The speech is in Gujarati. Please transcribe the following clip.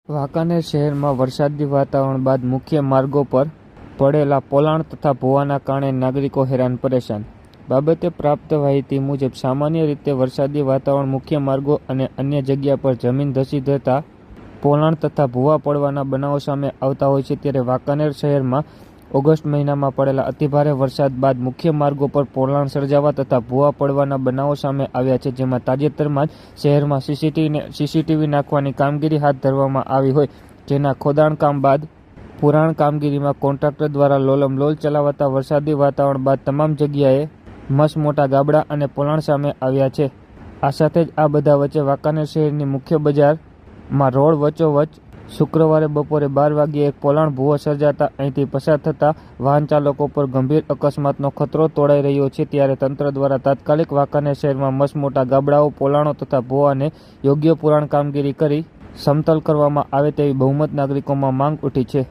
વાંકાનેર શહેરમાં વરસાદી વાતાવરણ બાદ મુખ્ય માર્ગો પર પડેલા પોલાણ તથા ભૂવાના કારણે નાગરિકો હેરાન પરેશાન. બાબતે પ્રાપ્ત માહિતી મુજબ સામાન્ય રીતે વરસાદી વાતાવરણ મુખ્ય માર્ગો અને અન્ય જગ્યા પર જમીન ધસી જતા પોલાણ તથા ભૂવા પડવાના બનાવો સામે આવતા હોય છે. ત્યારે વાંકાનેર શહેરમાં ઓગસ્ટ મહિનામાં પડેલા અતિભારે વરસાદ બાદ મુખ્ય માર્ગો પર પોલાણ સર્જાવા તથા ભૂવા પડવાના બનાવો સામે આવ્યા છે. જેમાં તાજેતરમાં જ શહેરમાં સીસીટીવી નાખવાની કામગીરી હાથ ધરવામાં આવી હોય, જેના ખોદાણ કામ બાદ પુરાણ કામગીરીમાં કોન્ટ્રાક્ટર દ્વારા લોલમલોલ ચલાવાતા વરસાદી વાતાવરણ બાદ તમામ જગ્યાએ મસમોટા ગાબડા અને પોલાણ સામે આવ્યા છે. આ સાથે જ આ બધા વચ્ચે વાંકાનેર શહેરની મુખ્ય બજારમાં રોડ વચ્ચોવચ્ચ શુક્રવારે બપોરે 12 વાગ્યે એક પોલાણ ભૂવો સર્જાતા અહીંથી પસાર થતા વાહન ચાલકો પર ગંભીર અકસ્માતનો ખતરો તોળાઈ રહ્યો છે. ત્યારે તંત્ર દ્વારા તાત્કાલિક વાંકાનેર શહેરમાં મસમોટા ગાબડાઓ, પોલાણો તથા ભૂવાને યોગ્ય પુરાણ કામગીરી કરી સમતલ કરવામાં આવે તેવી બહુમત નાગરિકોમાં માંગ ઉઠી છે.